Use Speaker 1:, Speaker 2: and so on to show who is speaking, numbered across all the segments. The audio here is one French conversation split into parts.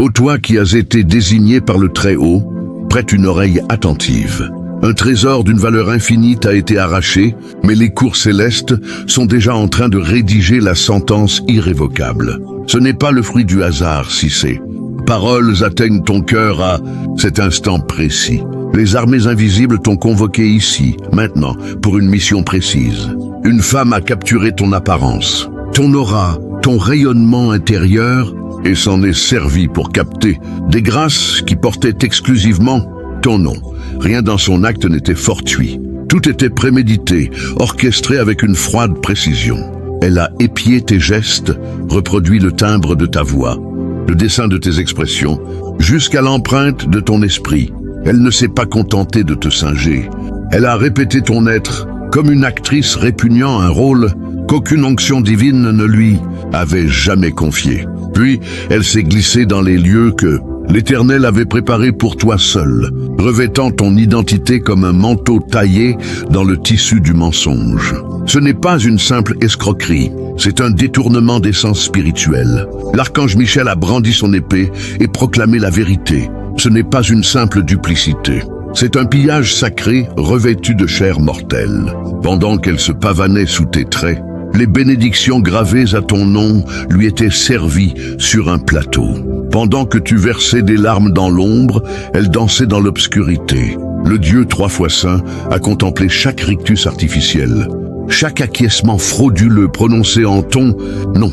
Speaker 1: Ô toi qui as été désigné par le Très-Haut, prête une oreille attentive. Un trésor d'une valeur infinie t'a été arraché, mais les cours célestes sont déjà en train de rédiger la sentence irrévocable. Ce n'est pas le fruit du hasard, si ces paroles atteignent ton cœur à cet instant précis. Les armées invisibles t'ont convoqué ici, maintenant, pour une mission précise. Une femme a capturé ton apparence, ton aura, ton rayonnement intérieur, et s'en est servi pour capter des grâces qui portaient exclusivement ton nom. Rien dans son acte n'était fortuit. Tout était prémédité, orchestré avec une froide précision. Elle a épié tes gestes, reproduit le timbre de ta voix, le dessin de tes expressions, jusqu'à l'empreinte de ton esprit. Elle ne s'est pas contentée de te singer. Elle a répété ton être, comme une actrice répugnant un rôle qu'aucune onction divine ne lui avait jamais confié. Puis, elle s'est glissée dans les lieux que l'Éternel avait préparés pour toi seul, revêtant ton identité comme un manteau taillé dans le tissu du mensonge. Ce n'est pas une simple escroquerie, c'est un détournement d'essence spirituelle. L'archange Michel a brandi son épée et proclamé la vérité. Ce n'est pas une simple duplicité. C'est un pillage sacré revêtu de chair mortelle. Pendant qu'elle se pavanait sous tes traits, les bénédictions gravées à ton nom lui étaient servies sur un plateau. Pendant que tu versais des larmes dans l'ombre, elle dansait dans l'obscurité. Le Dieu 3 fois saint a contemplé chaque rictus artificiel, chaque acquiescement frauduleux prononcé en ton non.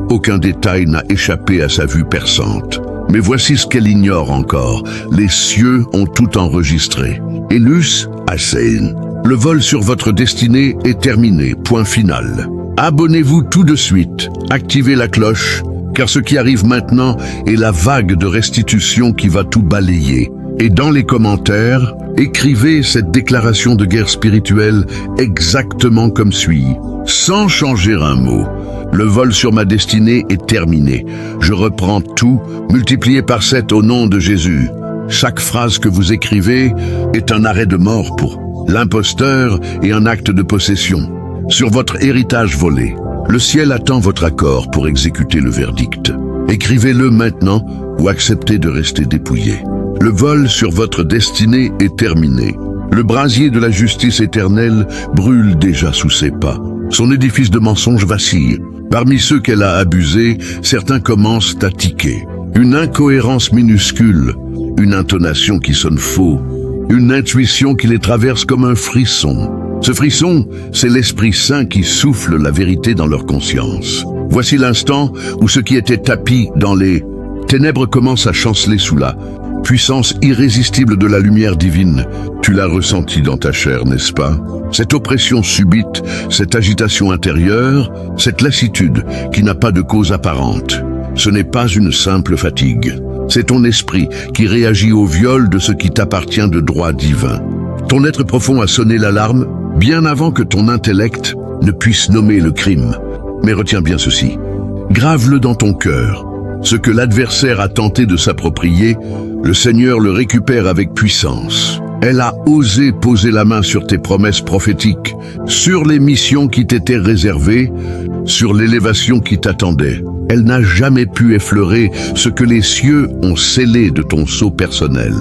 Speaker 1: Aucun détail n'a échappé à sa vue perçante. Mais voici ce qu'elle ignore encore. Les cieux ont tout enregistré. Elus Asen. Le vol sur votre destinée est terminé. Point final. Abonnez-vous tout de suite. Activez la cloche, car ce qui arrive maintenant est la vague de restitution qui va tout balayer. Et dans les commentaires, écrivez cette déclaration de guerre spirituelle exactement comme suit, sans changer un mot. Le vol sur ma destinée est terminé. Je reprends tout, multiplié par 7 au nom de Jésus. Chaque phrase que vous écrivez est un arrêt de mort pour l'imposteur et un acte de possession. Sur votre héritage volé, le ciel attend votre accord pour exécuter le verdict. Écrivez-le maintenant ou acceptez de rester dépouillé. Le vol sur votre destinée est terminé. Le brasier de la justice éternelle brûle déjà sous ses pas. Son édifice de mensonges vacille. Parmi ceux qu'elle a abusés, certains commencent à tiquer. Une incohérence minuscule, une intonation qui sonne faux, une intuition qui les traverse comme un frisson. Ce frisson, c'est l'Esprit Saint qui souffle la vérité dans leur conscience. Voici l'instant où ce qui était tapis dans les ténèbres commence à chanceler sous la puissance irrésistible de la lumière divine. Tu l'as ressenti dans ta chair, n'est-ce pas? Cette oppression subite, cette agitation intérieure, cette lassitude qui n'a pas de cause apparente. Ce n'est pas une simple fatigue. C'est ton esprit qui réagit au viol de ce qui t'appartient de droit divin. Ton être profond a sonné l'alarme bien avant que ton intellect ne puisse nommer le crime. Mais retiens bien ceci. Grave-le dans ton cœur. Ce que l'adversaire a tenté de s'approprier, le Seigneur le récupère avec puissance. Elle a osé poser la main sur tes promesses prophétiques, sur les missions qui t'étaient réservées, sur l'élévation qui t'attendait. Elle n'a jamais pu effleurer ce que les cieux ont scellé de ton sceau personnel.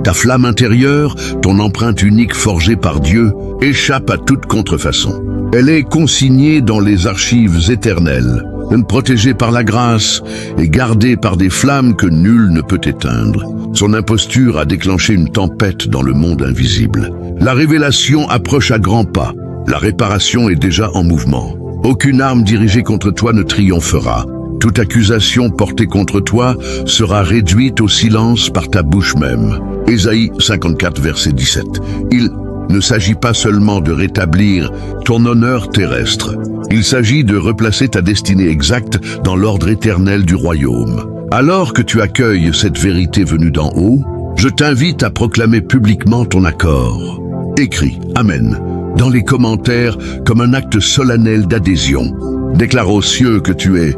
Speaker 1: Ta flamme intérieure, ton empreinte unique forgée par Dieu, échappe à toute contrefaçon. Elle est consignée dans les archives éternelles, protégée par la grâce et gardée par des flammes que nul ne peut éteindre. Son imposture a déclenché une tempête dans le monde invisible. La révélation approche à grands pas. La réparation est déjà en mouvement. Aucune arme dirigée contre toi ne triomphera. Toute accusation portée contre toi sera réduite au silence par ta bouche même. Ésaïe 54, verset 17. Il ne s'agit pas seulement de rétablir ton honneur terrestre. Il s'agit de replacer ta destinée exacte dans l'ordre éternel du royaume. Alors que tu accueilles cette vérité venue d'en haut, je t'invite à proclamer publiquement ton accord. Écris « Amen » dans les commentaires comme un acte solennel d'adhésion. Déclare aux cieux que tu es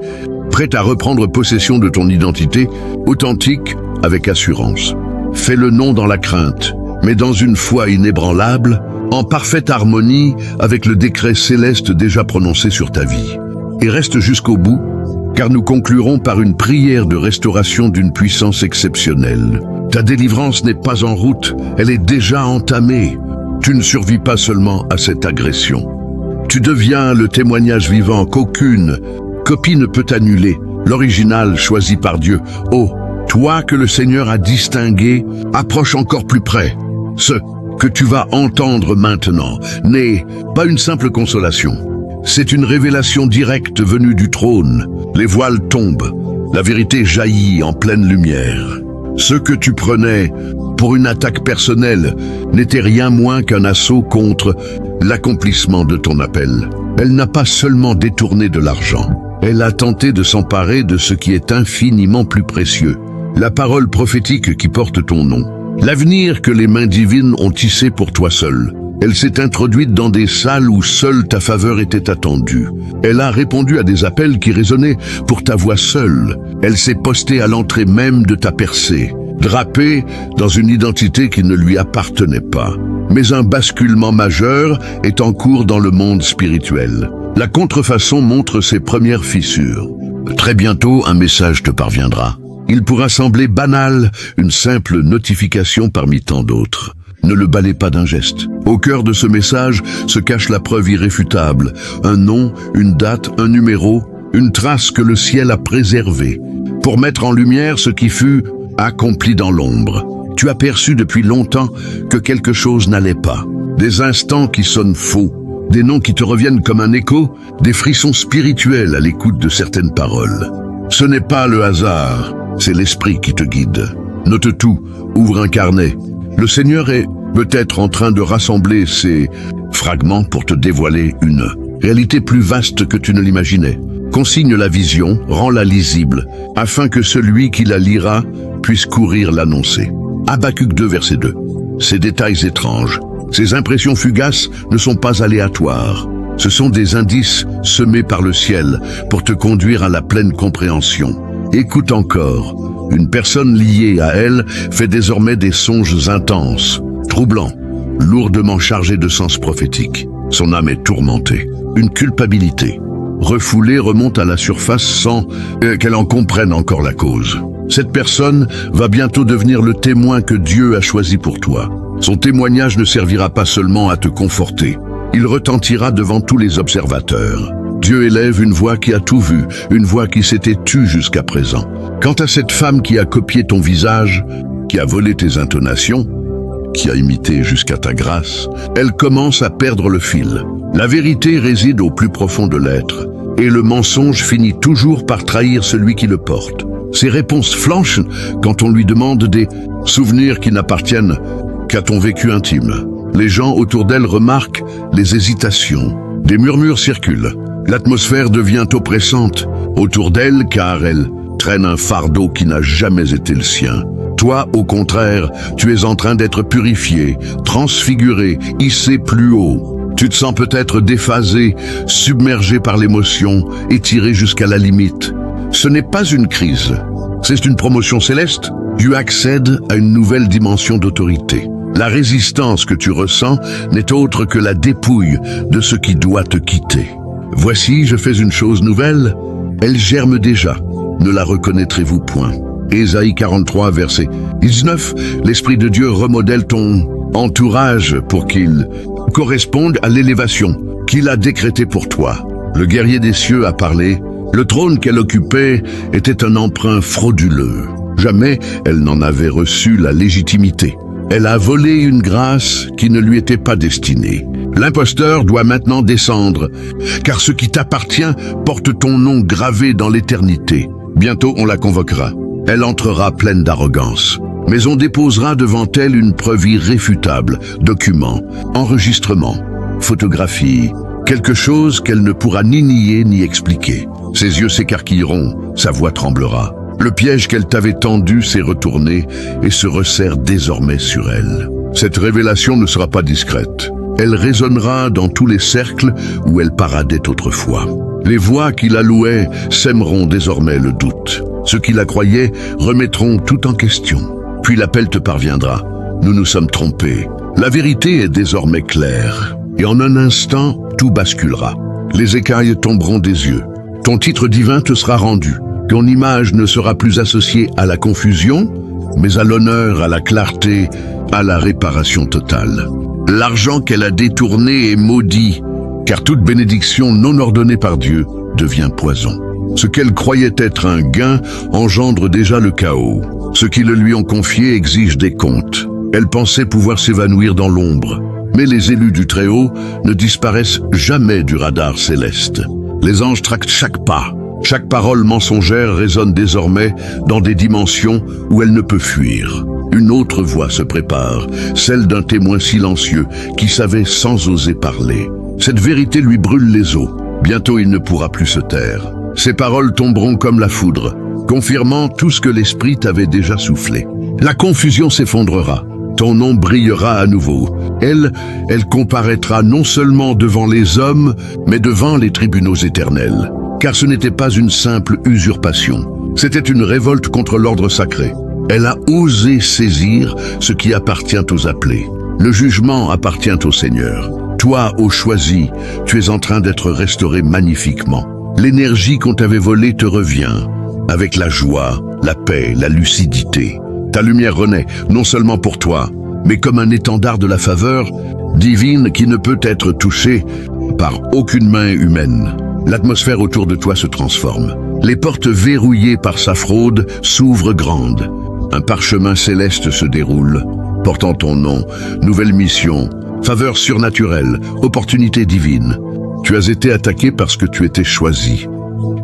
Speaker 1: prêt à reprendre possession de ton identité, authentique, avec assurance. Fais-le non dans la crainte, mais dans une foi inébranlable, en parfaite harmonie avec le décret céleste déjà prononcé sur ta vie. Et reste jusqu'au bout, car nous conclurons par une prière de restauration d'une puissance exceptionnelle. Ta délivrance n'est pas en route, elle est déjà entamée. Tu ne survis pas seulement à cette agression. Tu deviens le témoignage vivant qu'aucune copie ne peut annuler, l'original choisi par Dieu. Oh, toi que le Seigneur a distingué, approche encore plus près. Ce que tu vas entendre maintenant n'est pas une simple consolation. C'est une révélation directe venue du trône. Les voiles tombent, la vérité jaillit en pleine lumière. Ce que tu prenais pour une attaque personnelle n'était rien moins qu'un assaut contre l'accomplissement de ton appel. Elle n'a pas seulement détourné de l'argent, elle a tenté de s'emparer de ce qui est infiniment plus précieux, la parole prophétique qui porte ton nom, l'avenir que les mains divines ont tissé pour toi seul. Elle s'est introduite dans des salles où seule ta faveur était attendue. Elle a répondu à des appels qui résonnaient pour ta voix seule. Elle s'est postée à l'entrée même de ta percée, drapée dans une identité qui ne lui appartenait pas. Mais un basculement majeur est en cours dans le monde spirituel. La contrefaçon montre ses premières fissures. Très bientôt, un message te parviendra. Il pourra sembler banal, une simple notification parmi tant d'autres. Ne le balais pas d'un geste. Au cœur de ce message se cache la preuve irréfutable. Un nom, une date, un numéro, une trace que le ciel a préservée pour mettre en lumière ce qui fut accompli dans l'ombre. Tu as perçu depuis longtemps que quelque chose n'allait pas. Des instants qui sonnent faux, des noms qui te reviennent comme un écho, des frissons spirituels à l'écoute de certaines paroles. Ce n'est pas le hasard, c'est l'esprit qui te guide. Note tout, ouvre un carnet. Le Seigneur est peut-être en train de rassembler ces fragments pour te dévoiler une réalité plus vaste que tu ne l'imaginais. Consigne la vision, rends-la lisible, afin que celui qui la lira puisse courir l'annoncer. Habacuc 2, verset 2. Ces détails étranges, ces impressions fugaces ne sont pas aléatoires. Ce sont des indices semés par le ciel pour te conduire à la pleine compréhension. Écoute encore. Une personne liée à elle fait désormais des songes intenses, troublants, lourdement chargés de sens prophétique. Son âme est tourmentée. Une culpabilité refoulée remonte à la surface sans qu'elle en comprenne encore la cause. Cette personne va bientôt devenir le témoin que Dieu a choisi pour toi. Son témoignage ne servira pas seulement à te conforter, il retentira devant tous les observateurs. Dieu élève une voix qui a tout vu, une voix qui s'était tue jusqu'à présent. Quant à cette femme qui a copié ton visage, qui a volé tes intonations, qui a imité jusqu'à ta grâce, elle commence à perdre le fil. La vérité réside au plus profond de l'être, et le mensonge finit toujours par trahir celui qui le porte. Ses réponses flanchent quand on lui demande des souvenirs qui n'appartiennent qu'à ton vécu intime. Les gens autour d'elle remarquent les hésitations. Des murmures circulent. L'atmosphère devient oppressante autour d'elle car elle traîne un fardeau qui n'a jamais été le sien. Toi, au contraire, tu es en train d'être purifié, transfiguré, hissé plus haut. Tu te sens peut-être déphasé, submergé par l'émotion, étiré jusqu'à la limite. Ce n'est pas une crise, c'est une promotion céleste. Tu accèdes à une nouvelle dimension d'autorité. La résistance que tu ressens n'est autre que la dépouille de ce qui doit te quitter. Voici, je fais une chose nouvelle, elle germe déjà, ne la reconnaîtrez-vous point. Ésaïe 43, verset 19, l'Esprit de Dieu remodèle ton entourage pour qu'il corresponde à l'élévation qu'il a décrétée pour toi. Le guerrier des cieux a parlé, le trône qu'elle occupait était un emprunt frauduleux. Jamais elle n'en avait reçu la légitimité. Elle a volé une grâce qui ne lui était pas destinée. L'imposteur doit maintenant descendre, car ce qui t'appartient porte ton nom gravé dans l'éternité. Bientôt on la convoquera. Elle entrera pleine d'arrogance. Mais on déposera devant elle une preuve irréfutable, document, enregistrement, photographie, quelque chose qu'elle ne pourra ni nier ni expliquer. Ses yeux s'écarquilleront, sa voix tremblera. Le piège qu'elle t'avait tendu s'est retourné et se resserre désormais sur elle. Cette révélation ne sera pas discrète. Elle résonnera dans tous les cercles où elle paradait autrefois. Les voix qui la louaient sèmeront désormais le doute. Ceux qui la croyaient remettront tout en question. Puis l'appel te parviendra. Nous nous sommes trompés. La vérité est désormais claire. Et en un instant, tout basculera. Les écailles tomberont des yeux. Ton titre divin te sera rendu. Ton image ne sera plus associée à la confusion, mais à l'honneur, à la clarté, à la réparation totale. L'argent qu'elle a détourné est maudit, car toute bénédiction non ordonnée par Dieu devient poison. Ce qu'elle croyait être un gain engendre déjà le chaos. Ceux qui le lui ont confié exigent des comptes. Elle pensait pouvoir s'évanouir dans l'ombre. Mais les élus du Très-Haut ne disparaissent jamais du radar céleste. Les anges tractent chaque pas. Chaque parole mensongère résonne désormais dans des dimensions où elle ne peut fuir. Une autre voix se prépare, celle d'un témoin silencieux qui savait sans oser parler. Cette vérité lui brûle les os. Bientôt il ne pourra plus se taire. Ses paroles tomberont comme la foudre, confirmant tout ce que l'esprit t'avait déjà soufflé. La confusion s'effondrera. Ton nom brillera à nouveau. Elle comparaîtra non seulement devant les hommes, mais devant les tribunaux éternels. Car ce n'était pas une simple usurpation. C'était une révolte contre l'ordre sacré. Elle a osé saisir ce qui appartient aux appelés. Le jugement appartient au Seigneur. Toi, ô choisi, tu es en train d'être restauré magnifiquement. L'énergie qu'on t'avait volée te revient, avec la joie, la paix, la lucidité. Ta lumière renaît, non seulement pour toi, mais comme un étendard de la faveur divine qui ne peut être touchée par aucune main humaine. L'atmosphère autour de toi se transforme. Les portes verrouillées par sa fraude s'ouvrent grandes. Un parchemin céleste se déroule, portant ton nom, nouvelle mission, faveur surnaturelle, opportunité divine. Tu as été attaqué parce que tu étais choisi.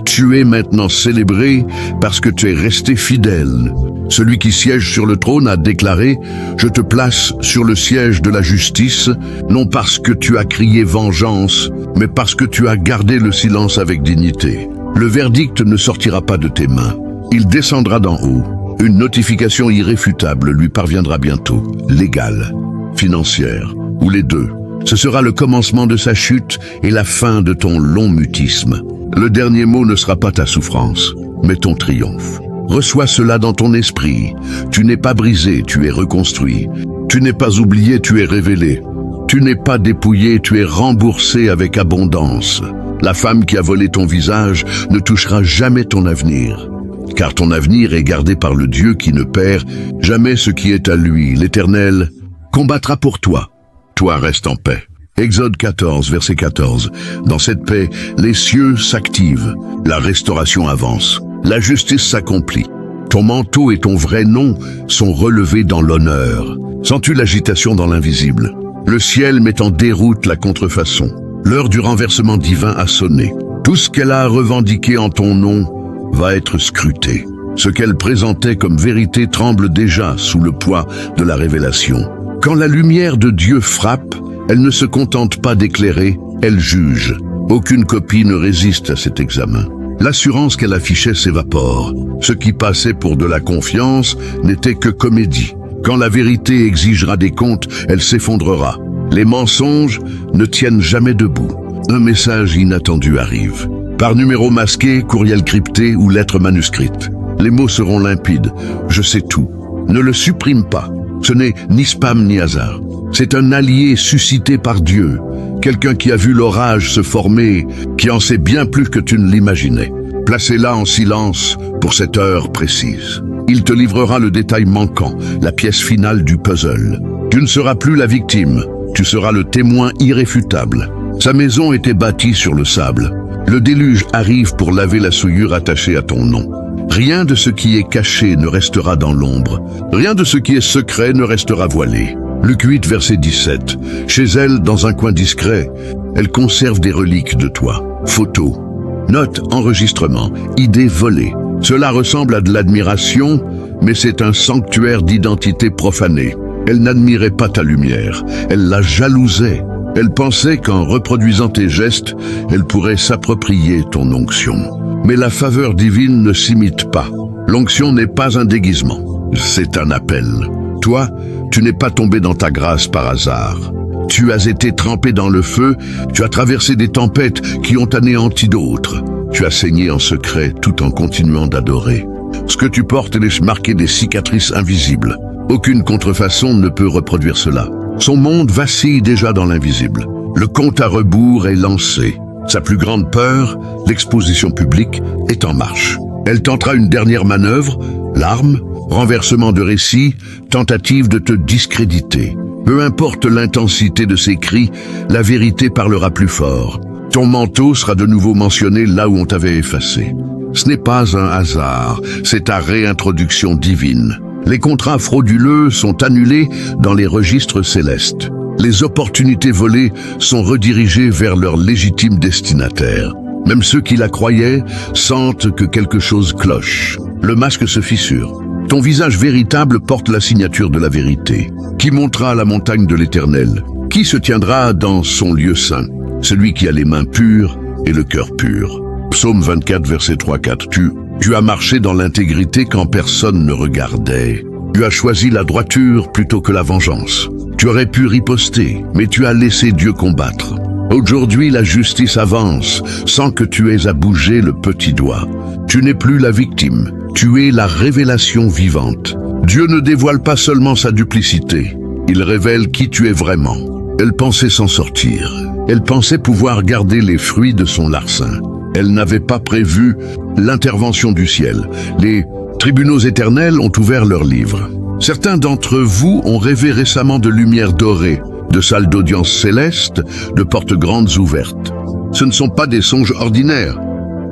Speaker 1: Tu es maintenant célébré parce que tu es resté fidèle. Celui qui siège sur le trône a déclaré « Je te place sur le siège de la justice, non parce que tu as crié vengeance, mais parce que tu as gardé le silence avec dignité. Le verdict ne sortira pas de tes mains. Il descendra d'en haut. Une notification irréfutable lui parviendra bientôt, légale, financière, ou les deux. Ce sera le commencement de sa chute et la fin de ton long mutisme. Le dernier mot ne sera pas ta souffrance, mais ton triomphe. Reçois cela dans ton esprit. Tu n'es pas brisé, tu es reconstruit. Tu n'es pas oublié, tu es révélé. Tu n'es pas dépouillé, tu es remboursé avec abondance. La femme qui a volé ton visage ne touchera jamais ton avenir. Car ton avenir est gardé par le Dieu qui ne perd jamais ce qui est à lui. L'Éternel combattra pour toi. Toi, reste en paix. Exode 14, verset 14. Dans cette paix, les cieux s'activent, la restauration avance, la justice s'accomplit. Ton manteau et ton vrai nom sont relevés dans l'honneur. Sens-tu l'agitation dans l'invisible? Le ciel met en déroute la contrefaçon. L'heure du renversement divin a sonné. Tout ce qu'elle a revendiqué en ton nom va être scruté. Ce qu'elle présentait comme vérité tremble déjà sous le poids de la révélation. Quand la lumière de Dieu frappe, elle ne se contente pas d'éclairer, elle juge. Aucune copie ne résiste à cet examen. L'assurance qu'elle affichait s'évapore. Ce qui passait pour de la confiance n'était que comédie. Quand la vérité exigera des comptes, elle s'effondrera. Les mensonges ne tiennent jamais debout. Un message inattendu arrive. Par numéro masqué, courriel crypté ou lettre manuscrite. Les mots seront limpides. Je sais tout. Ne le supprime pas. Ce n'est ni spam ni hasard. C'est un allié suscité par Dieu. Quelqu'un qui a vu l'orage se former, qui en sait bien plus que tu ne l'imaginais. Placez-la en silence pour cette heure précise. Il te livrera le détail manquant, la pièce finale du puzzle. Tu ne seras plus la victime, tu seras le témoin irréfutable. Sa maison était bâtie sur le sable. Le déluge arrive pour laver la souillure attachée à ton nom. Rien de ce qui est caché ne restera dans l'ombre. Rien de ce qui est secret ne restera voilé. Luc 8, verset 17. Chez elle, dans un coin discret, elle conserve des reliques de toi. Photos, notes, enregistrements, idées volées. Cela ressemble à de l'admiration, mais c'est un sanctuaire d'identité profanée. Elle n'admirait pas ta lumière, elle la jalousait. Elle pensait qu'en reproduisant tes gestes, elle pourrait s'approprier ton onction. Mais la faveur divine ne s'imite pas. L'onction n'est pas un déguisement, c'est un appel. Toi, tu n'es pas tombé dans ta grâce par hasard. Tu as été trempé dans le feu, tu as traversé des tempêtes qui ont anéanti d'autres. Tu as saigné en secret tout en continuant d'adorer. Ce que tu portes laisse marquer des cicatrices invisibles. Aucune contrefaçon ne peut reproduire cela. Son monde vacille déjà dans l'invisible. Le compte à rebours est lancé. Sa plus grande peur, l'exposition publique, est en marche. Elle tentera une dernière manœuvre, l'arme, renversement de récit, tentative de te discréditer. Peu importe l'intensité de ses cris, la vérité parlera plus fort. Ton manteau sera de nouveau mentionné là où on t'avait effacé. Ce n'est pas un hasard, c'est ta réintroduction divine. Les contrats frauduleux sont annulés dans les registres célestes. Les opportunités volées sont redirigées vers leur légitime destinataire. Même ceux qui la croyaient sentent que quelque chose cloche. Le masque se fissure. Ton visage véritable porte la signature de la vérité. Qui montera la montagne de l'Éternel? Qui se tiendra dans son lieu saint? Celui qui a les mains pures et le cœur pur. Psaume 24, verset 3-4. Tu as marché dans l'intégrité quand personne ne regardait. Tu as choisi la droiture plutôt que la vengeance. Tu aurais pu riposter, mais tu as laissé Dieu combattre. Aujourd'hui, la justice avance sans que tu aies à bouger le petit doigt. Tu n'es plus la victime, tu es la révélation vivante. Dieu ne dévoile pas seulement sa duplicité, il révèle qui tu es vraiment. Elle pensait s'en sortir. Elle pensait pouvoir garder les fruits de son larcin. Elle n'avait pas prévu l'intervention du ciel. Les tribunaux éternels ont ouvert leurs livres. Certains d'entre vous ont rêvé récemment de lumière dorée, de salles d'audience célestes, de portes grandes ouvertes. Ce ne sont pas des songes ordinaires.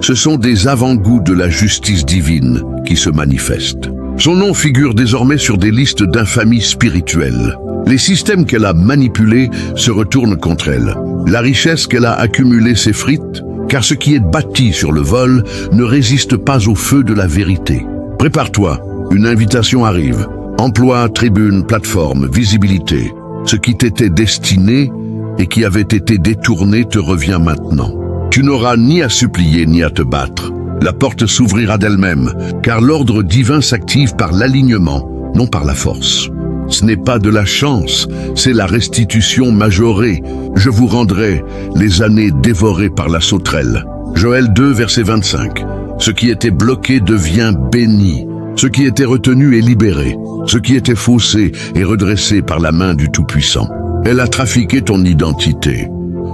Speaker 1: Ce sont des avant-goûts de la justice divine qui se manifestent. Son nom figure désormais sur des listes d'infamie spirituelle. Les systèmes qu'elle a manipulés se retournent contre elle. La richesse qu'elle a accumulée s'effrite, car ce qui est bâti sur le vol ne résiste pas au feu de la vérité. Prépare-toi, une invitation arrive. Emploi, tribune, plateforme, visibilité. Ce qui t'était destiné et qui avait été détourné te revient maintenant. Tu n'auras ni à supplier ni à te battre. La porte s'ouvrira d'elle-même, car l'ordre divin s'active par l'alignement, non par la force. Ce n'est pas de la chance, c'est la restitution majorée. Je vous rendrai les années dévorées par la sauterelle. Joël 2, verset 25. Ce qui était bloqué devient béni. Ce qui était retenu est libéré. Ce qui était faussé est redressé par la main du Tout-Puissant. Elle a trafiqué ton identité.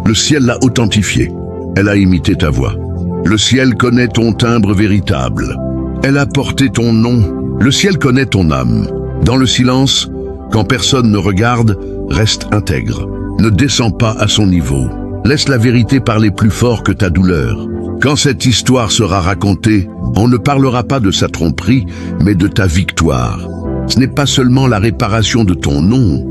Speaker 1: Le ciel l'a authentifié. Elle a imité ta voix. Le ciel connaît ton timbre véritable. Elle a porté ton nom. Le ciel connaît ton âme. Dans le silence, quand personne ne regarde, reste intègre. Ne descends pas à son niveau. Laisse la vérité parler plus fort que ta douleur. Quand cette histoire sera racontée, on ne parlera pas de sa tromperie, mais de ta victoire. Ce n'est pas seulement la réparation de ton nom,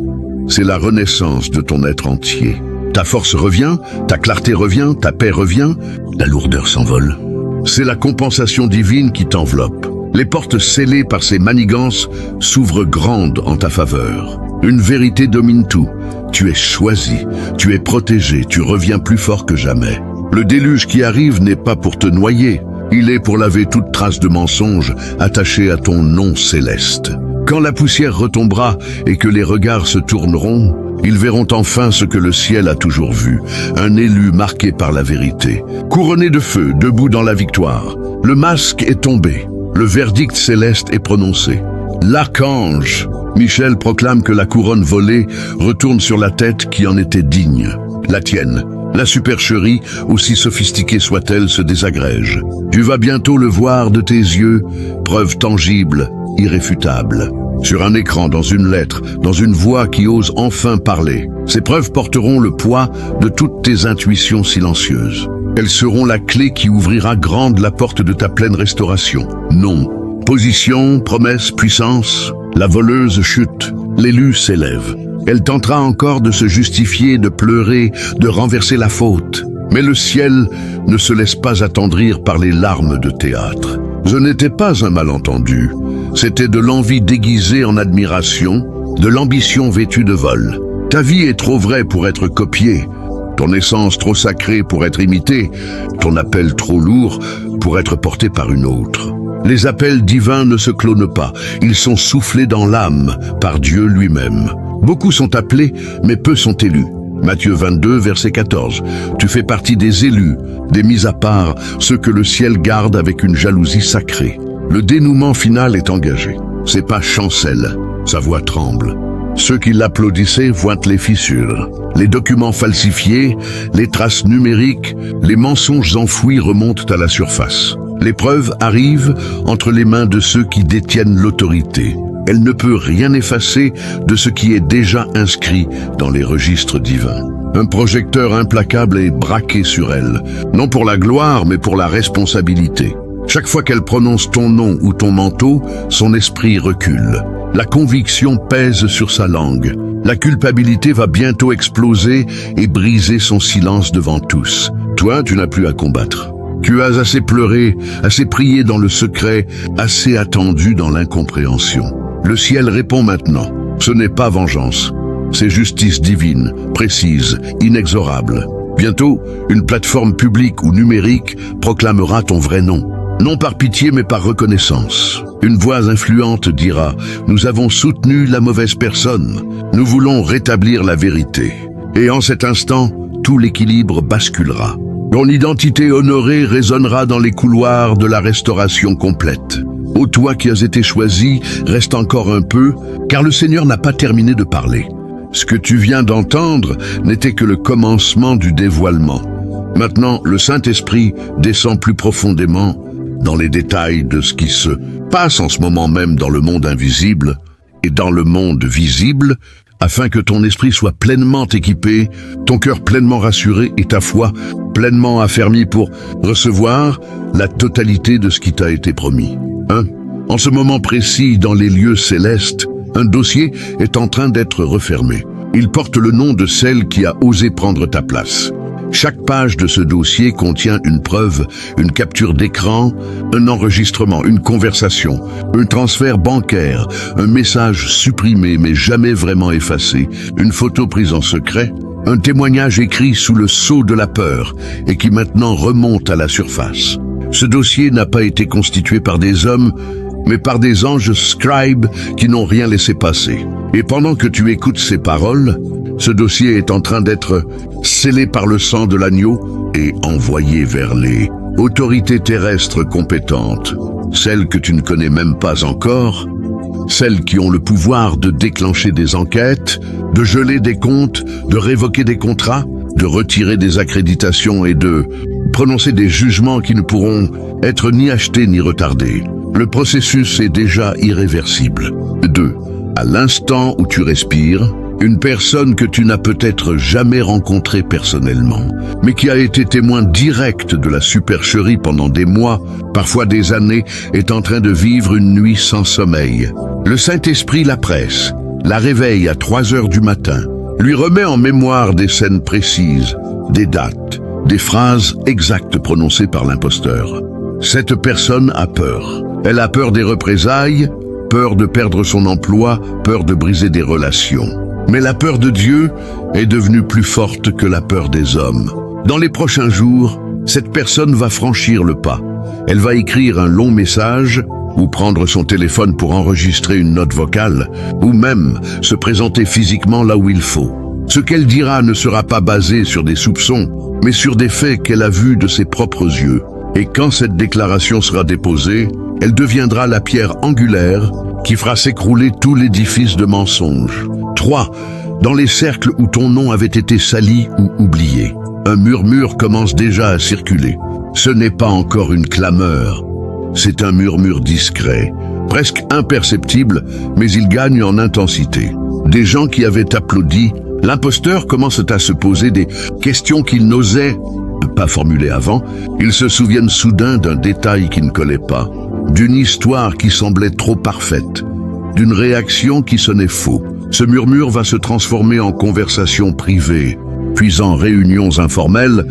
Speaker 1: c'est la renaissance de ton être entier. Ta force revient, ta clarté revient, ta paix revient, la lourdeur s'envole. C'est la compensation divine qui t'enveloppe. Les portes scellées par ces manigances s'ouvrent grandes en ta faveur. Une vérité domine tout. Tu es choisi, tu es protégé, tu reviens plus fort que jamais. Le déluge qui arrive n'est pas pour te noyer, il est pour laver toute trace de mensonge attachée à ton nom céleste. Quand la poussière retombera et que les regards se tourneront, ils verront enfin ce que le ciel a toujours vu, un élu marqué par la vérité, couronné de feu, debout dans la victoire. Le masque est tombé, le verdict céleste est prononcé. L'archange, Michel proclame que la couronne volée retourne sur la tête qui en était digne, la tienne. La supercherie, aussi sophistiquée soit-elle, se désagrège. Tu vas bientôt le voir de tes yeux, preuve tangible, irréfutable. Sur un écran, dans une lettre, dans une voix qui ose enfin parler. Ces preuves porteront le poids de toutes tes intuitions silencieuses. Elles seront la clé qui ouvrira grande la porte de ta pleine restauration. Non. Position, promesse, puissance, la voleuse chute, l'élu s'élève. Elle tentera encore de se justifier, de pleurer, de renverser la faute. Mais le ciel ne se laisse pas attendrir par les larmes de théâtre. Ce n'était pas un malentendu. C'était de l'envie déguisée en admiration, de l'ambition vêtue de vol. Ta vie est trop vraie pour être copiée, ton essence trop sacrée pour être imitée, ton appel trop lourd pour être porté par une autre. Les appels divins ne se clonent pas, ils sont soufflés dans l'âme par Dieu lui-même. Beaucoup sont appelés, mais peu sont élus. Matthieu 22, verset 14. Tu fais partie des élus, des mis à part, ceux que le ciel garde avec une jalousie sacrée. Le dénouement final est engagé. C'est pas Chancel, sa voix tremble. Ceux qui l'applaudissaient voient les fissures. Les documents falsifiés, les traces numériques, les mensonges enfouis remontent à la surface. Les preuves arrivent entre les mains de ceux qui détiennent l'autorité. Elle ne peut rien effacer de ce qui est déjà inscrit dans les registres divins. Un projecteur implacable est braqué sur elle, non pour la gloire, mais pour la responsabilité. Chaque fois qu'elle prononce ton nom ou ton manteau, son esprit recule. La conviction pèse sur sa langue. La culpabilité va bientôt exploser et briser son silence devant tous. Toi, tu n'as plus à combattre. Tu as assez pleuré, assez prié dans le secret, assez attendu dans l'incompréhension. Le ciel répond maintenant. Ce n'est pas vengeance. C'est justice divine, précise, inexorable. Bientôt, une plateforme publique ou numérique proclamera ton vrai nom. Non par pitié, mais par reconnaissance. Une voix influente dira « Nous avons soutenu la mauvaise personne. Nous voulons rétablir la vérité. » Et en cet instant, tout l'équilibre basculera. Ton identité honorée résonnera dans les couloirs de la restauration complète. Ô toi qui as été choisi, reste encore un peu, car le Seigneur n'a pas terminé de parler. Ce que tu viens d'entendre n'était que le commencement du dévoilement. Maintenant, le Saint-Esprit descend plus profondément dans les détails de ce qui se passe en ce moment même dans le monde invisible et dans le monde visible, afin que ton esprit soit pleinement équipé, ton cœur pleinement rassuré et ta foi pleinement affermie pour recevoir la totalité de ce qui t'a été promis. En ce moment précis, dans les lieux célestes, un dossier est en train d'être refermé. Il porte le nom de celle qui a osé prendre ta place. Chaque page de ce dossier contient une preuve, une capture d'écran, un enregistrement, une conversation, un transfert bancaire, un message supprimé mais jamais vraiment effacé, une photo prise en secret, un témoignage écrit sous le sceau de la peur et qui maintenant remonte à la surface. Ce dossier n'a pas été constitué par des hommes, mais par des anges scribes qui n'ont rien laissé passer. Et pendant que tu écoutes ces paroles, ce dossier est en train d'être scellé par le sang de l'agneau et envoyé vers les autorités terrestres compétentes, celles que tu ne connais même pas encore, celles qui ont le pouvoir de déclencher des enquêtes, de geler des comptes, de révoquer des contrats, de retirer des accréditations et de prononcer des jugements qui ne pourront être ni achetés ni retardés. Le processus est déjà irréversible. 2. À l'instant où tu respires, une personne que tu n'as peut-être jamais rencontrée personnellement, mais qui a été témoin direct de la supercherie pendant des mois, parfois des années, est en train de vivre une nuit sans sommeil. Le Saint-Esprit la presse, la réveille à 3 heures du matin, lui remet en mémoire des scènes précises, des dates, des phrases exactes prononcées par l'imposteur. Cette personne a peur. Elle a peur des représailles, peur de perdre son emploi, peur de briser des relations. Mais la peur de Dieu est devenue plus forte que la peur des hommes. Dans les prochains jours, cette personne va franchir le pas. Elle va écrire un long message, ou prendre son téléphone pour enregistrer une note vocale, ou même se présenter physiquement là où il faut. Ce qu'elle dira ne sera pas basé sur des soupçons, mais sur des faits qu'elle a vus de ses propres yeux. Et quand cette déclaration sera déposée, elle deviendra la pierre angulaire qui fera s'écrouler tout l'édifice de mensonges. 3. Dans les cercles où ton nom avait été sali ou oublié, un murmure commence déjà à circuler. Ce n'est pas encore une clameur, c'est un murmure discret, presque imperceptible, mais il gagne en intensité. Des gens qui avaient applaudi, l'imposteur commence à se poser des questions qu'il n'osait pas formuler avant. Ils se souviennent soudain d'un détail qui ne collait pas, d'une histoire qui semblait trop parfaite, d'une réaction qui sonnait faux. Ce murmure va se transformer en conversation privée, puis en réunions informelles,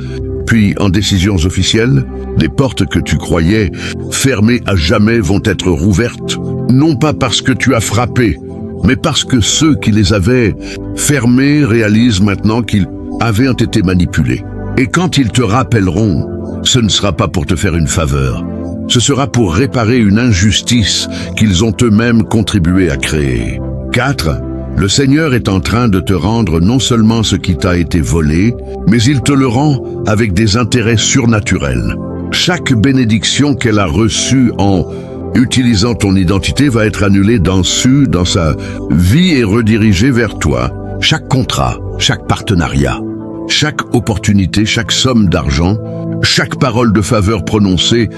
Speaker 1: puis en décisions officielles. Des portes que tu croyais fermées à jamais vont être rouvertes, non pas parce que tu as frappé, mais parce que ceux qui les avaient fermées réalisent maintenant qu'ils avaient été manipulés. Et quand ils te rappelleront, ce ne sera pas pour te faire une faveur. Ce sera pour réparer une injustice qu'ils ont eux-mêmes contribué à créer. 4. Le Seigneur est en train de te rendre non seulement ce qui t'a été volé, mais il te le rend avec des intérêts surnaturels. Chaque bénédiction qu'elle a reçue en utilisant ton identité va être annulé dans sa vie et redirigé vers toi. Chaque contrat, chaque partenariat, chaque opportunité, chaque somme d'argent, chaque parole de faveur prononcée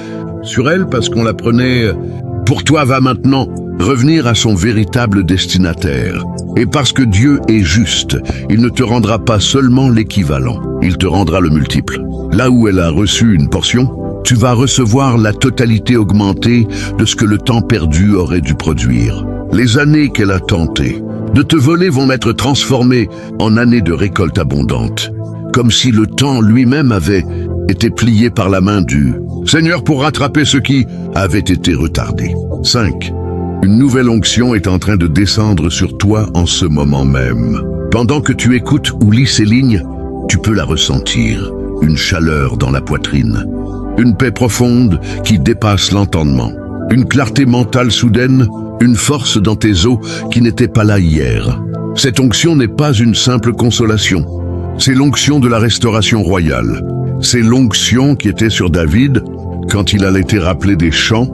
Speaker 1: sur elle parce qu'on la prenait pour toi va maintenant revenir à son véritable destinataire. Et parce que Dieu est juste, il ne te rendra pas seulement l'équivalent, il te rendra le multiple. Là où elle a reçu une portion, tu vas recevoir la totalité augmentée de ce que le temps perdu aurait dû produire. Les années qu'elle a tenté de te voler vont être transformées en années de récolte abondante, comme si le temps lui-même avait été plié par la main du Seigneur pour rattraper ce qui avait été retardé. 5. Une nouvelle onction est en train de descendre sur toi en ce moment même. Pendant que tu écoutes ou lis ces lignes, tu peux la ressentir, une chaleur dans la poitrine, une paix profonde qui dépasse l'entendement, une clarté mentale soudaine, une force dans tes os qui n'était pas là hier. Cette onction n'est pas une simple consolation, c'est l'onction de la restauration royale. C'est l'onction qui était sur David quand il allait été rappelé des champs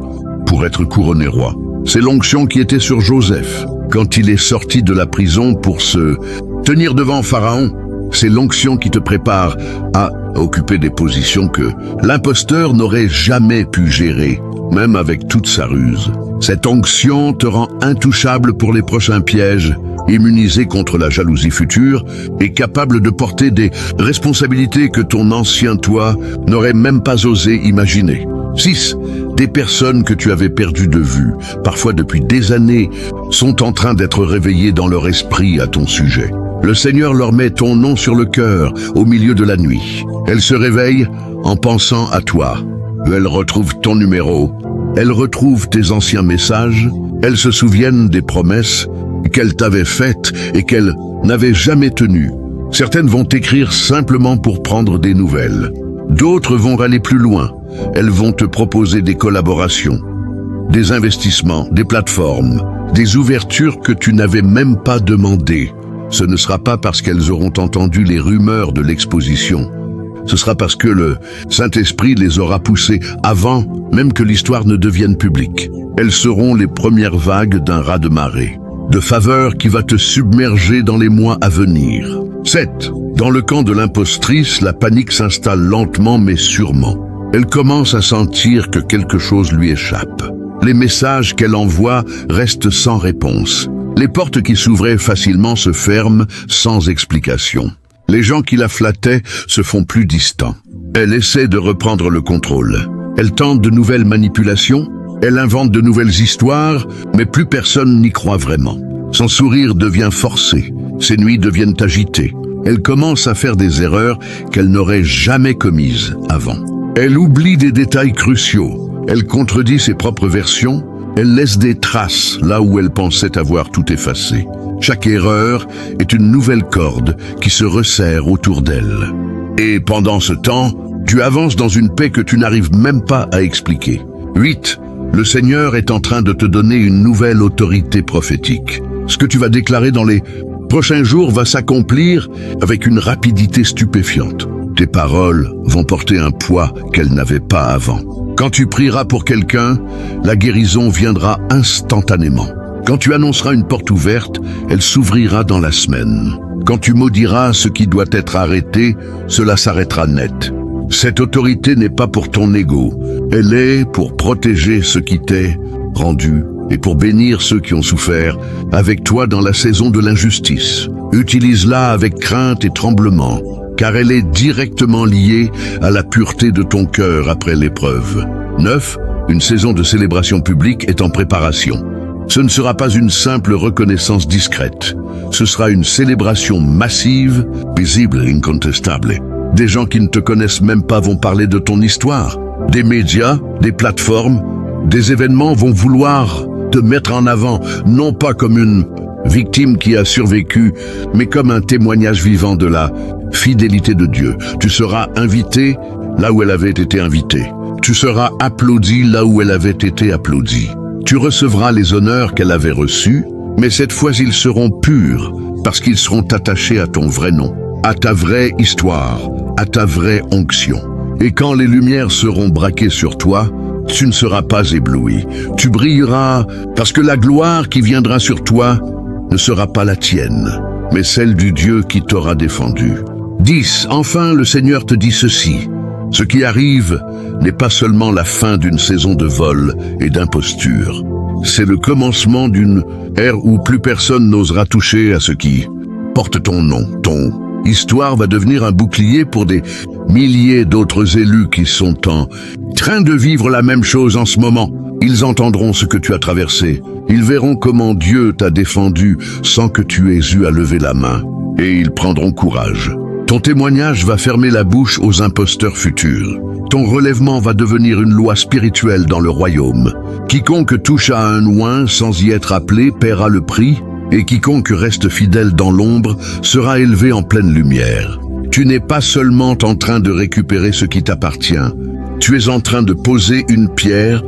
Speaker 1: pour être couronné roi. C'est l'onction qui était sur Joseph quand il est sorti de la prison pour se tenir devant Pharaon. C'est l'onction qui te prépare à occuper des positions que l'imposteur n'aurait jamais pu gérer, même avec toute sa ruse. Cette onction te rend intouchable pour les prochains pièges, immunisé contre la jalousie future et capable de porter des responsabilités que ton ancien toi n'aurait même pas osé imaginer. 6. Des personnes que tu avais perdues de vue, parfois depuis des années, sont en train d'être réveillées dans leur esprit à ton sujet. Le Seigneur leur met ton nom sur le cœur au milieu de la nuit. Elles se réveillent en pensant à toi. Elles retrouvent ton numéro. Elles retrouvent tes anciens messages. Elles se souviennent des promesses qu'elles t'avaient faites et qu'elles n'avaient jamais tenues. Certaines vont t'écrire simplement pour prendre des nouvelles. D'autres vont aller plus loin. Elles vont te proposer des collaborations, des investissements, des plateformes, des ouvertures que tu n'avais même pas demandées. Ce ne sera pas parce qu'elles auront entendu les rumeurs de l'exposition. Ce sera parce que le Saint-Esprit les aura poussées avant même que l'histoire ne devienne publique. Elles seront les premières vagues d'un raz-de-marée, de faveur qui va te submerger dans les mois à venir. 7. Dans le camp de l'impostrice, la panique s'installe lentement mais sûrement. Elle commence à sentir que quelque chose lui échappe. Les messages qu'elle envoie restent sans réponse. Les portes qui s'ouvraient facilement se ferment sans explication. Les gens qui la flattaient se font plus distants. Elle essaie de reprendre le contrôle. Elle tente de nouvelles manipulations, elle invente de nouvelles histoires, mais plus personne n'y croit vraiment. Son sourire devient forcé, ses nuits deviennent agitées. Elle commence à faire des erreurs qu'elle n'aurait jamais commises avant. Elle oublie des détails cruciaux, elle contredit ses propres versions, elle laisse des traces là où elle pensait avoir tout effacé. Chaque erreur est une nouvelle corde qui se resserre autour d'elle. Et pendant ce temps, tu avances dans une paix que tu n'arrives même pas à expliquer. 8. Le Seigneur est en train de te donner une nouvelle autorité prophétique. Ce que tu vas déclarer dans les prochains jours va s'accomplir avec une rapidité stupéfiante. Tes paroles vont porter un poids qu'elles n'avaient pas avant. Quand tu prieras pour quelqu'un, la guérison viendra instantanément. Quand tu annonceras une porte ouverte, elle s'ouvrira dans la semaine. Quand tu maudiras ce qui doit être arrêté, cela s'arrêtera net. Cette autorité n'est pas pour ton ego, elle est pour protéger ce qui t'est rendu et pour bénir ceux qui ont souffert avec toi dans la saison de l'injustice. Utilise-la avec crainte et tremblement, car elle est directement liée à la pureté de ton cœur après l'épreuve. 9. Une saison de célébration publique est en préparation. Ce ne sera pas une simple reconnaissance discrète. Ce sera une célébration massive, visible et incontestable. Des gens qui ne te connaissent même pas vont parler de ton histoire. Des médias, des plateformes, des événements vont vouloir te mettre en avant, non pas comme une victime qui a survécu, mais comme un témoignage vivant de la fidélité de Dieu. Tu seras invité là où elle avait été invitée. Tu seras applaudi là où elle avait été applaudie. Tu recevras les honneurs qu'elle avait reçus, mais cette fois ils seront purs, parce qu'ils seront attachés à ton vrai nom, à ta vraie histoire, à ta vraie onction. Et quand les lumières seront braquées sur toi, tu ne seras pas ébloui. Tu brilleras parce que la gloire qui viendra sur toi ne sera pas la tienne, mais celle du Dieu qui t'aura défendu. 10. Enfin, le Seigneur te dit ceci. Ce qui arrive n'est pas seulement la fin d'une saison de vol et d'imposture. C'est le commencement d'une ère où plus personne n'osera toucher à ce qui porte ton nom. Ton histoire va devenir un bouclier pour des milliers d'autres élus qui sont en train de vivre la même chose en ce moment. Ils entendront ce que tu as traversé. Ils verront comment Dieu t'a défendu sans que tu aies eu à lever la main. Et ils prendront courage. Ton témoignage va fermer la bouche aux imposteurs futurs. Ton relèvement va devenir une loi spirituelle dans le royaume. Quiconque touche à un oint sans y être appelé paiera le prix, et quiconque reste fidèle dans l'ombre sera élevé en pleine lumière. Tu n'es pas seulement en train de récupérer ce qui t'appartient, tu es en train de poser une pierre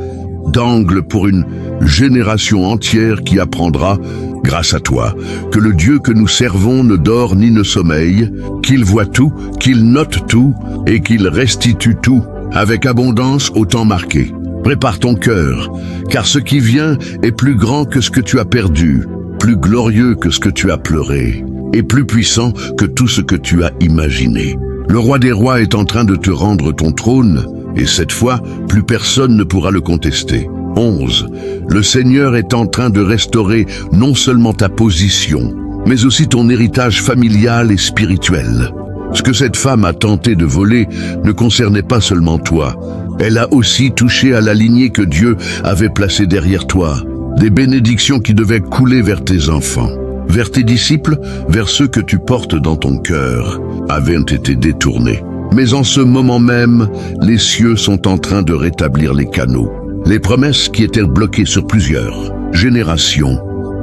Speaker 1: d'angle pour une génération entière qui apprendra, grâce à toi, que le Dieu que nous servons ne dort ni ne sommeille, qu'il voit tout, qu'il note tout et qu'il restitue tout avec abondance au temps marqué. Prépare ton cœur, car ce qui vient est plus grand que ce que tu as perdu, plus glorieux que ce que tu as pleuré, et plus puissant que tout ce que tu as imaginé. Le roi des rois est en train de te rendre ton trône, et cette fois, plus personne ne pourra le contester. 11. Le Seigneur est en train de restaurer non seulement ta position, mais aussi ton héritage familial et spirituel. Ce que cette femme a tenté de voler ne concernait pas seulement toi. Elle a aussi touché à la lignée que Dieu avait placée derrière toi. Des bénédictions qui devaient couler vers tes enfants, vers tes disciples, vers ceux que tu portes dans ton cœur, avaient été détournés. Mais en ce moment même, les cieux sont en train de rétablir les canaux. Les promesses qui étaient bloquées sur plusieurs générations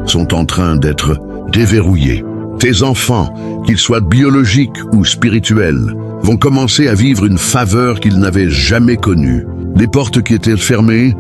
Speaker 1: sont en train d'être déverrouillées. Tes enfants, qu'ils soient biologiques ou spirituels, vont commencer à vivre une faveur qu'ils n'avaient jamais connue. Les portes qui étaient fermées,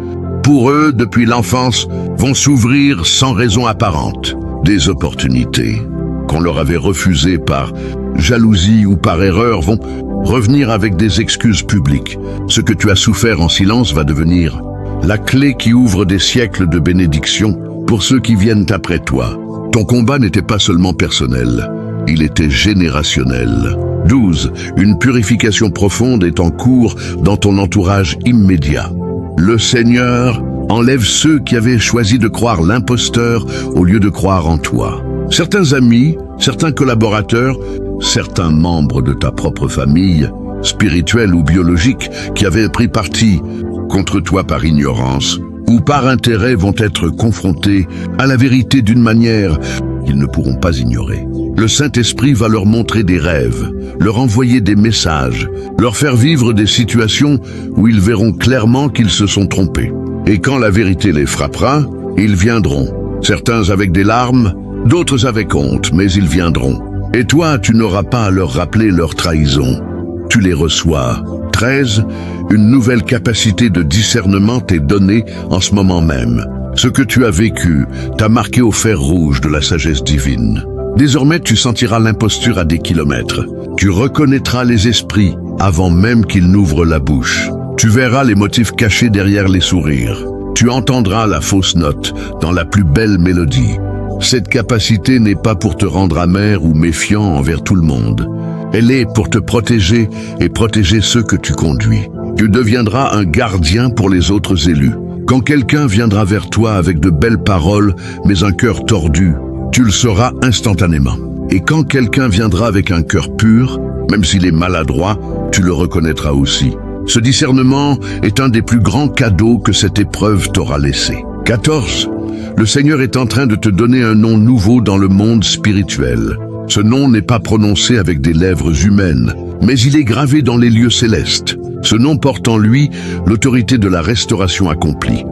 Speaker 1: pour eux, depuis l'enfance, vont s'ouvrir sans raison apparente. Des opportunités qu'on leur avait refusées par jalousie ou par erreur vont revenir avec des excuses publiques. Ce que tu as souffert en silence va devenir la clé qui ouvre des siècles de bénédictions pour ceux qui viennent après toi. Ton combat n'était pas seulement personnel, il était générationnel. 12. Une purification profonde est en cours dans ton entourage immédiat. Le Seigneur enlève ceux qui avaient choisi de croire l'imposteur au lieu de croire en toi. Certains amis, certains collaborateurs, certains membres de ta propre famille, spirituelle ou biologique, qui avaient pris parti contre toi par ignorance ou par intérêt vont être confrontés à la vérité d'une manière qu'ils ne pourront pas ignorer. Le Saint-Esprit va leur montrer des rêves, leur envoyer des messages, leur faire vivre des situations où ils verront clairement qu'ils se sont trompés. Et quand la vérité les frappera, ils viendront. Certains avec des larmes, d'autres avec honte, mais ils viendront. Et toi, tu n'auras pas à leur rappeler leur trahison. Tu les reçois. 13. Une nouvelle capacité de discernement t'est donnée en ce moment même. Ce que tu as vécu t'a marqué au fer rouge de la sagesse divine. Désormais, tu sentiras l'imposture à des kilomètres. Tu reconnaîtras les esprits avant même qu'ils n'ouvrent la bouche. Tu verras les motifs cachés derrière les sourires. Tu entendras la fausse note dans la plus belle mélodie. Cette capacité n'est pas pour te rendre amer ou méfiant envers tout le monde. Elle est pour te protéger et protéger ceux que tu conduis. Tu deviendras un gardien pour les autres élus. Quand quelqu'un viendra vers toi avec de belles paroles, mais un cœur tordu, tu le sauras instantanément. Et quand quelqu'un viendra avec un cœur pur, même s'il est maladroit, tu le reconnaîtras aussi. Ce discernement est un des plus grands cadeaux que cette épreuve t'aura laissé. 14. Le Seigneur est en train de te donner un nom nouveau dans le monde spirituel. Ce nom n'est pas prononcé avec des lèvres humaines, mais il est gravé dans les lieux célestes. Ce nom porte en lui l'autorité de la restauration accomplie.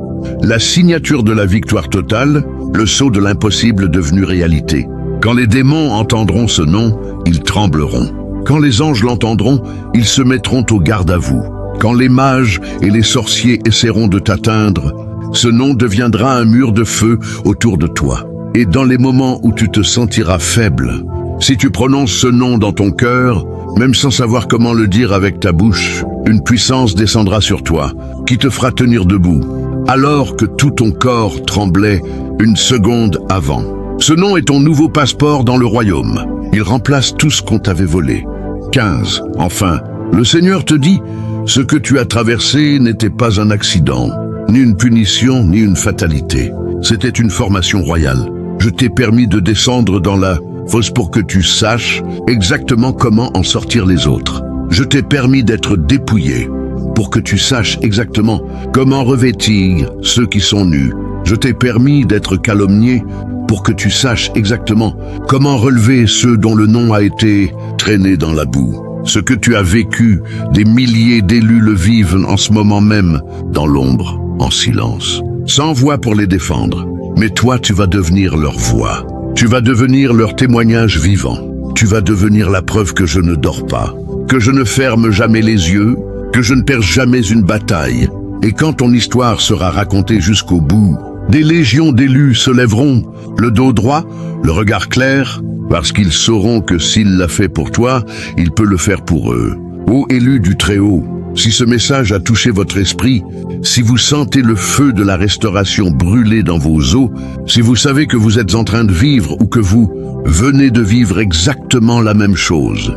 Speaker 1: La signature de la victoire totale, le sceau de l'impossible devenu réalité. Quand les démons entendront ce nom, ils trembleront. Quand les anges l'entendront, ils se mettront au garde à vous. Quand les mages et les sorciers essaieront de t'atteindre, ce nom deviendra un mur de feu autour de toi. Et dans les moments où tu te sentiras faible, si tu prononces ce nom dans ton cœur, Même sans savoir comment le dire avec ta bouche, une puissance descendra sur toi, qui te fera tenir debout, alors que tout ton corps tremblait une seconde avant. Ce nom est ton nouveau passeport dans le royaume. Il remplace tout ce qu'on t'avait volé. 15. Enfin, le Seigneur te dit, ce que tu as traversé n'était pas un accident, ni une punition, ni une fatalité. C'était une formation royale. Je t'ai permis de descendre dans la fosse pour que tu saches exactement comment en sortir les autres. Je t'ai permis d'être dépouillé pour que tu saches exactement comment revêtir ceux qui sont nus. Je t'ai permis d'être calomnié pour que tu saches exactement comment relever ceux dont le nom a été traîné dans la boue. Ce que tu as vécu, des milliers d'élus le vivent en ce moment même, dans l'ombre, en silence, sans voix pour les défendre. Mais toi, tu vas devenir leur voix. Tu vas devenir leur témoignage vivant. Tu vas devenir la preuve que je ne dors pas, que je ne ferme jamais les yeux, que je ne perds jamais une bataille. Et quand ton histoire sera racontée jusqu'au bout, des légions d'élus se lèveront, le dos droit, le regard clair, parce qu'ils sauront que s'il l'a fait pour toi, il peut le faire pour eux. Ô élus du Très-Haut, si ce message a touché votre esprit, si vous sentez le feu de la restauration brûler dans vos os, si vous savez que vous êtes en train de vivre ou que vous venez de vivre exactement la même chose,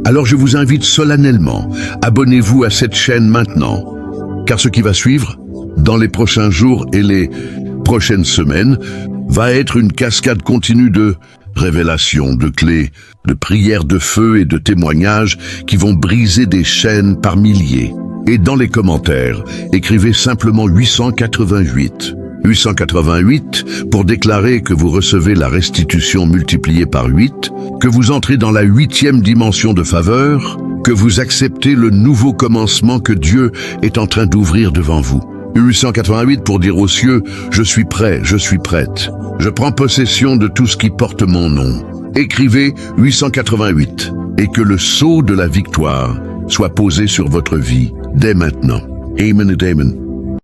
Speaker 1: alors je vous invite solennellement, abonnez-vous à cette chaîne maintenant, car ce qui va suivre, dans les prochains jours et les prochaines semaines, va être une cascade continue de révélations, de clés, de prières de feu et de témoignages qui vont briser des chaînes par milliers. Et dans les commentaires, écrivez simplement 888. 888 pour déclarer que vous recevez la restitution multipliée par 8, que vous entrez dans la 8e dimension de faveur, que vous acceptez le nouveau commencement que Dieu est en train d'ouvrir devant vous. 888 pour dire aux cieux, je suis prêt, je suis prête. Je prends possession de tout ce qui porte mon nom. Écrivez 888 et que le sceau de la victoire soit posé sur votre vie dès maintenant. Amen et amen.